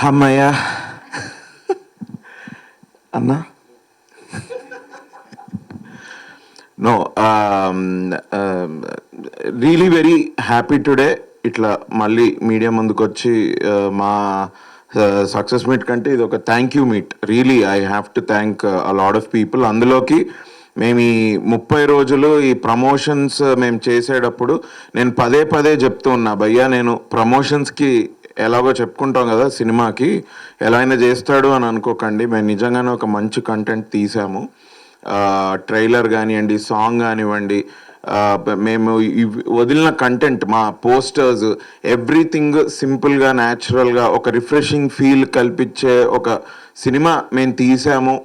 అమ్మయ్య అన్నా no really very happy today ఇట్లా మళ్ళీ మీడియా ముందుకు వచ్చి మా సక్సెస్ మీట్ కంటే ఇది ఒక thank you meet. Really I have to thank a lot of people. అందులోకి మేము ఈ 30 రోజులు ఈ ప్రమోషన్స్ మేము చేసేటప్పుడు నేను పదే పదే చెప్తూ ఉన్నా, భయ్యా నేను ప్రమోషన్స్కి ఎలాగో చెప్పుకుంటాం కదా, సినిమాకి ఎలా అయినా చేస్తాడు అని అనుకోకండి, మేము నిజంగానే ఒక మంచి కంటెంట్ తీసాము. ట్రైలర్ కానివ్వండి, సాంగ్ కానివ్వండి, మేము వదిలిన కంటెంట్, మా పోస్టర్స్, ఎవ్రీథింగ్ సింపుల్గా న్యాచురల్గా ఒక రిఫ్రెషింగ్ ఫీల్ కల్పించే ఒక సినిమా మేము తీసాము.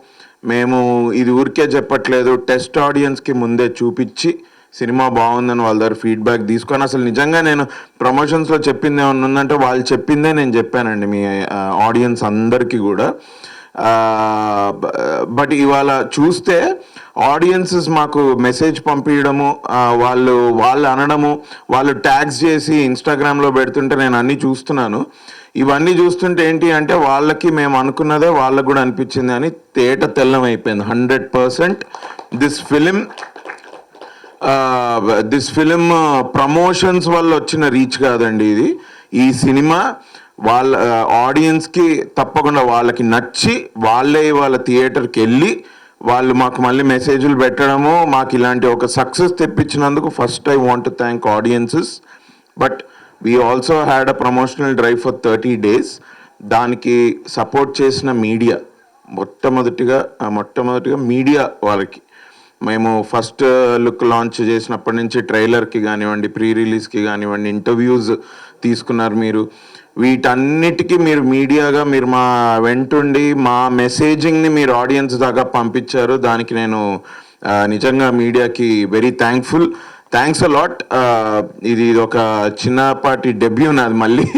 మేము ఇది ఊరికే చెప్పట్లేదు, టెస్ట్ ఆడియన్స్కి ముందే చూపించి సినిమా బాగుందని వాళ్ళ దగ్గర ఫీడ్బ్యాక్ తీసుకొని, అసలు నిజంగా నేను ప్రమోషన్స్లో చెప్పింది ఏమన్నా ఉందంటే వాళ్ళు చెప్పిందే నేను చెప్పానండి మీ ఆడియన్స్ అందరికీ కూడా. బట్ ఇవాళ చూస్తే ఆడియన్సెస్ మాకు మెసేజ్ పంపించడము, వాళ్ళు అనడము, వాళ్ళు ట్యాగ్స్ చేసి ఇన్స్టాగ్రామ్లో పెడుతుంటే నేను అన్నీ చూస్తున్నాను. ఇవన్నీ చూస్తుంటే ఏంటి అంటే వాళ్ళకి మేము అనుకున్నదే వాళ్ళకు కూడా అనిపించింది అని తేట తెల్లం అయిపోయింది. 100% దిస్ ఫిలిం ప్రమోషన్స్ వల్ల వచ్చిన రీచ్ కాదండి ఇది. ఈ సినిమా వాళ్ళ ఆడియన్స్కి తప్పకుండా వాళ్ళకి నచ్చి వాళ్ళే వాళ్ళ థియేటర్కి వెళ్ళి వాళ్ళు మాకు మళ్ళీ మెసేజ్లు పెట్టడము, మాకు ఇలాంటి ఒక సక్సెస్ తెప్పించినందుకు first I want to thank audiences. But we also had a promotional drive for 30 days. దానికి సపోర్ట్ చేసిన మీడియా, మొట్టమొదటిగా మీడియా వాళ్ళకి మేము ఫస్ట్ లుక్ లాంచ్ చేసినప్పటి నుంచి ట్రైలర్కి కానివ్వండి, ప్రీ రిలీజ్కి కానివ్వండి, ఇంటర్వ్యూస్ తీసుకున్నారు మీరు. వీటన్నిటికీ మీరు మీడియాగా మీరు మా వెంటుండి మా మెసేజింగ్ని మీరు ఆడియన్స్ దాకా పంపించారు. దానికి నేను నిజంగా మీడియాకి very thankful. Thanks a lot. ఇది ఒక చిన్నపాటి డెబ్యూ నాది మళ్ళీ,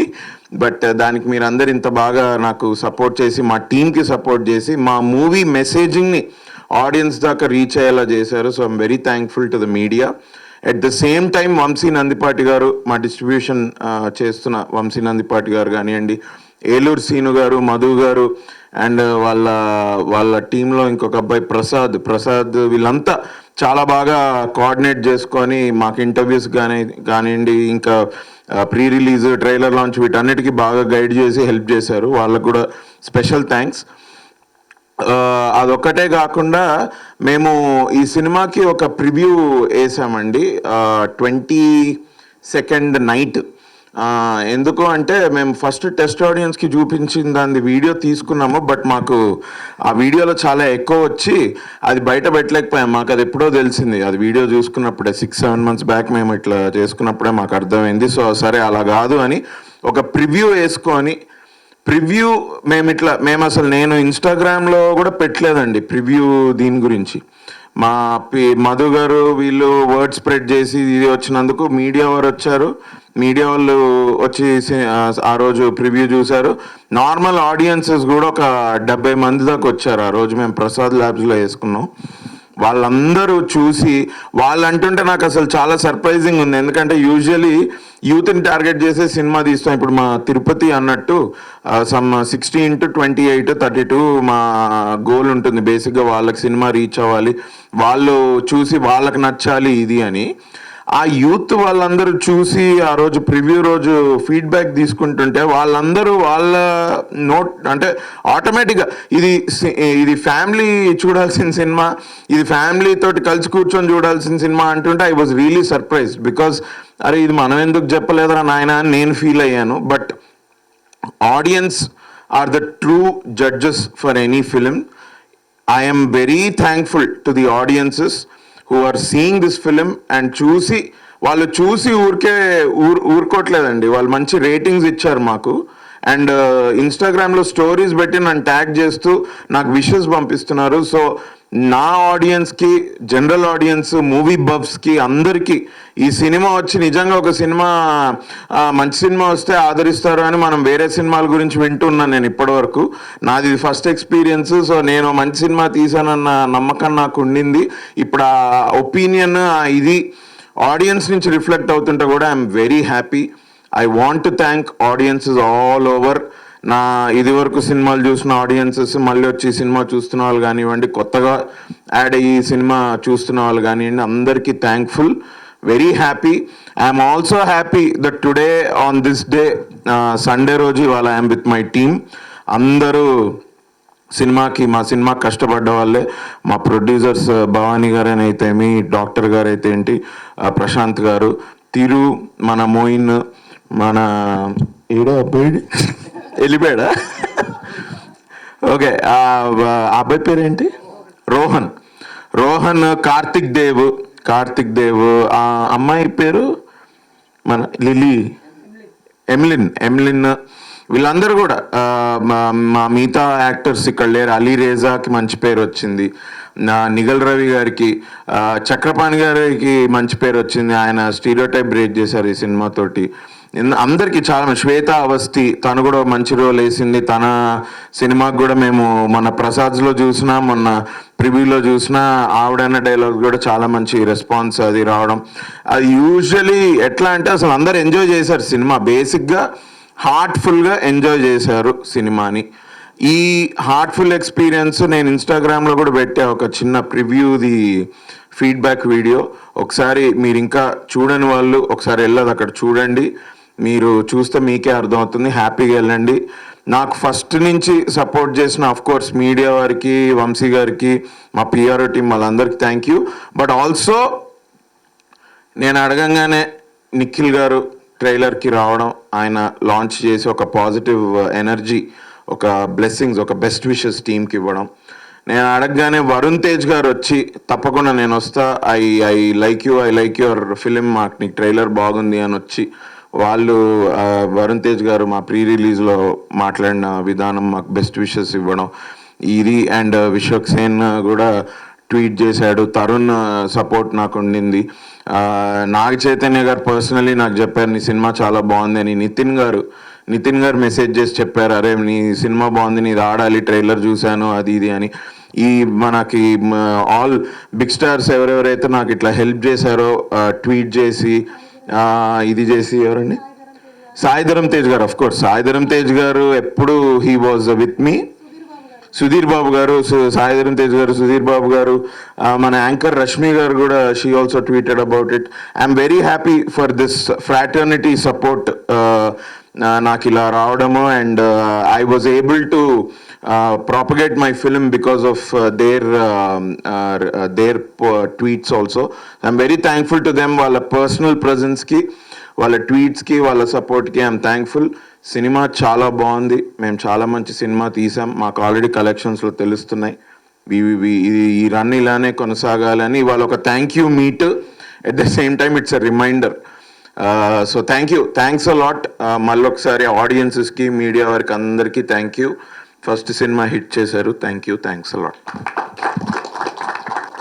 బట్ దానికి మీరు అందరు ఇంత బాగా నాకు సపోర్ట్ చేసి, మా టీంకి సపోర్ట్ చేసి, మా మూవీ మెసేజింగ్ని ఆడియన్స్ దాకా రీచ్ అయ్యేలా చేశారు. So I'm very thankful to the media. At the same time Vamsi Nandipati గారు, మా డిస్ట్రిబ్యూషన్ చేస్తున్న వంశీ నందిపాటి గారు కానివ్వండి, ఏలూరు సీను గారు, మధు గారు, అండ్ వాళ్ళ టీంలో ఇంకొక అబ్బాయి ప్రసాద్, వీళ్ళంతా చాలా బాగా కోఆర్డినేట్ చేసుకొని మాకు ఇంటర్వ్యూస్ కానివ్వండి, ఇంకా ప్రీ రిలీజ్, ట్రైలర్ లాంచ్, వీటన్నిటికీ బాగా గైడ్ చేసి హెల్ప్ చేశారు. వాళ్ళకు కూడా స్పెషల్ థ్యాంక్స్. అదొక్కటే కాకుండా మేము ఈ సినిమాకి ఒక ప్రివ్యూ వేసామండి 22nd నైట్. ఎందుకు అంటే మేము ఫస్ట్ టెస్ట్ ఆడియన్స్కి చూపించిన దాన్ని వీడియో తీసుకున్నాము, బట్ మాకు ఆ వీడియోలో చాలా ఎక్కువ వచ్చి అది బయట పెట్టలేకపోయాం. మాకు అది ఎప్పుడో తెలిసింది, అది వీడియో చూసుకున్నప్పుడే 6-7 months బ్యాక్ మేము ఇట్లా చేసుకున్నప్పుడే మాకు అర్థమైంది. సో సరే అలా కాదు అని ఒక ప్రివ్యూ వేసుకొని, ప్రివ్యూ మేము అసలు నేను ఇన్స్టాగ్రామ్లో కూడా పెట్టలేదండి ప్రివ్యూ దీని గురించి. మా మధు గారు వీళ్ళు వర్డ్ స్ప్రెడ్ చేసి ఇది వచ్చినందుకు మీడియా వారు వచ్చారు. మీడియా వాళ్ళు వచ్చి ఆ రోజు ప్రివ్యూ చూశారు. నార్మల్ ఆడియన్సెస్ కూడా ఒక 70 మంది దాకా వచ్చారు. ఆ రోజు మేము ప్రసాద్ ల్యాబ్స్లో వేసుకున్నాం. వాళ్ళందరూ చూసి వాళ్ళు అంటుంటే నాకు అసలు చాలా సర్ప్రైజింగ్ ఉంది. ఎందుకంటే యూజువలీ యూత్ని టార్గెట్ చేసే సినిమా తీస్తాం. ఇప్పుడు మా తిరుపతి అన్నట్టు సమ్ 16 to 28, 32 మా గోల్ ఉంటుంది బేసిక్గా. వాళ్ళకి సినిమా రీచ్ అవ్వాలి, వాళ్ళు చూసి వాళ్ళకి నచ్చాలి ఇది అని. ఆ యూత్ వాళ్ళందరూ చూసి ఆ రోజు ప్రివ్యూ రోజు ఫీడ్బ్యాక్ తీసుకుంటుంటే వాళ్ళందరూ వాళ్ళ అంటే ఆటోమేటిక్గా ఇది ఫ్యామిలీ చూడాల్సిన సినిమా, ఇది ఫ్యామిలీ తోటి కలిసి కూర్చొని చూడాల్సిన సినిమా అంటుంటే I was really surprised. Because అరే ఇది మనం ఎందుకు చెప్పలేదురా నాయన అని నేను ఫీల్ అయ్యాను. But audience are the true judges for any film. I am very thankful to the audiences who are seeing this film and వాళ్ళు చూసి ఊరుకోవట్లేదండి, వాళ్ళు మంచి రేటింగ్స్ ఇచ్చారు మాకు. అండ్ ఇన్స్టాగ్రామ్లో స్టోరీస్ పెట్టి నన్ను ట్యాగ్ చేస్తూ నాకు విషెస్ పంపిస్తున్నారు. సో నా ఆడియన్స్కి, జనరల్ ఆడియన్స్, మూవీ బఫ్స్కి అందరికీ ఈ సినిమా వచ్చి నిజంగా ఒక సినిమా మంచి సినిమా వస్తే ఆదరిస్తారు అని మనం వేరే సినిమాల గురించి వింటున్నాను నేను ఇప్పటివరకు. నాది ఫస్ట్ ఎక్స్పీరియన్స్. సో నేను మంచి సినిమా తీసానన్న నమ్మకం నాకు ఉండింది. ఇప్పుడు ఆ ఒపీనియన్ ఇది ఆడియన్స్ నుంచి రిఫ్లెక్ట్ అవుతుంటే కూడా I'm very happy. I want to thank audiences all over. ఇది వరకు సినిమాలు చూసిన ఆడియన్సెస్ మళ్ళీ వచ్చి సినిమా చూస్తున్న వాళ్ళు కానివ్వండి, కొత్తగా యాడ్ అయ్యి సినిమా చూస్తున్న వాళ్ళు కానివ్వండి, అందరికీ thankful, very happy. I'm also happy that today on this day Sunday రోజు ఇవాళ ఐఎమ్ విత్ మై టీమ్. అందరూ మా సినిమా కష్టపడ్డ వాళ్ళే, మా ప్రొడ్యూసర్స్ భవానీ గారు అయితేమి, డాక్టర్ గారు అయితే ఏంటి, ప్రశాంత్ గారు, తిరు, మన మోయిన్, మన ఎలిబేడా ఓకే, అబ్బాయి పేరేంటి, రోహన్, కార్తిక్ దేవ్, ఆ అమ్మాయి పేరు మన లిలీ, ఎమ్లిన్, వీళ్ళందరూ కూడా మా మిగతా యాక్టర్స్ ఇక్కడ లేరు. అలీ రేజాకి మంచి పేరు వచ్చింది, నిగల్ రవి గారికి, చక్రపాణి గారికి మంచి పేరు వచ్చింది, ఆయన స్టీరియోటైప్ బ్రేక్ చేశారు ఈ సినిమాతోటి. అందరికీ చాలా శ్వేత అవస్థి, తను కూడా మంచి రోల్ వేసింది. తన సినిమాకి కూడా మేము మన ప్రసాద్లో చూసినా, మొన్న ప్రివ్యూలో చూసినా, ఆవిడైన డైలాగ్ కూడా చాలా మంచి రెస్పాన్స్ అది రావడం. అది యూజువలీ ఎట్లా అంటే అసలు అందరు ఎంజాయ్ చేశారు సినిమా, బేసిక్గా హార్ట్ఫుల్గా ఎంజాయ్ చేశారు సినిమాని. ఈ హార్ట్ఫుల్ ఎక్స్పీరియన్స్ నేను ఇన్స్టాగ్రామ్లో కూడా పెట్టా, ఒక చిన్న ప్రివ్యూది ఫీడ్బ్యాక్ వీడియో. ఒకసారి మీరు ఇంకా చూడని వాళ్ళు ఒకసారి వెళ్ళదు, అక్కడ చూడండి. మీరు చూస్తే మీకే అర్థమవుతుంది. హ్యాపీగా వెళ్ళండి. నాకు ఫస్ట్ నుంచి సపోర్ట్ చేసిన అఫ్కోర్స్ మీడియా వారికి, వంశీ గారికి, మా పిఆర్ఓ టీం, వాళ్ళందరికీ థ్యాంక్ యూ. బట్ ఆల్సో నేను అడగంగానే నిఖిల్ గారు ట్రైలర్కి రావడం, ఆయన లాంచ్ చేసి ఒక పాజిటివ్ ఎనర్జీ, ఒక బ్లెస్సింగ్స్, ఒక బెస్ట్ విషెస్ టీంకి ఇవ్వడం. నేను అడగగానే వరుణ్ తేజ్ గారు వచ్చి తప్పకుండా నేను వస్తా, ఐ లైక్ యువర్ ఫిలిం, మాకు నీకు ట్రైలర్ బాగుంది అని వచ్చి వాళ్ళు, వరుణ్ తేజ్ గారు మా ప్రీ రిలీజ్లో మాట్లాడిన విధానం, మాకు బెస్ట్ విషెస్ ఇవ్వడం ఇది. అండ్ విశ్వక్ సేన్ కూడా ట్వీట్ చేశాడు, తరుణ్ సపోర్ట్ నాకు ఉండింది. నాగ చైతన్య గారు పర్సనలీ నాకు చెప్పారు నీ సినిమా చాలా బాగుంది అని. నితిన్ గారు మెసేజ్ చేసి చెప్పారు, అరే నీ సినిమా బాగుంది, నీది ఆడాలి, ట్రైలర్ చూశాను అది ఇది అని. ఈ మనకి ఆల్ బిగ్ స్టార్స్ ఎవరెవరైతే నాకు ఇట్లా హెల్ప్ చేశారో, ట్వీట్ చేసి ఇది చేసి, ఎవరండి, సాయిధరం తేజ్ గారు, అఫ్కోర్స్ సాయిధరం తేజ్ గారు ఎప్పుడు he was with me. Sudheer Babu గారు, సాయిధరం తేజ్ గారు, సుధీర్ బాబు గారు, మన యాంకర్ రష్మి గారు కూడా, she also tweeted about it. I'm very happy for this fraternity support నాకు ఇలా రావడము. And I was able to propagate my film because of their tweets also. I'm very thankful to them. వాళ్ళ personal presence కి, వాళ్ళ tweets కి, వాళ్ళ support కి I'm thankful. Cinema చాలా బాగుంది, మేము చాలా మంచి సినిమా తీసాం, మాకు ఆల్రెడీ కలెక్షన్స్లో తెలుస్తున్నాయి. ఈ రన్ ఇలానే కొనసాగాలని ఇవాళ ఒక thank you meet. At the same time it's a reminder. So thanks a lot. మళ్ళీ ఒకసారి ఆడియన్సెస్కి, మీడియా వారికి అందరికీ thank you. First cinema hit చేశారు. Thanks a lot.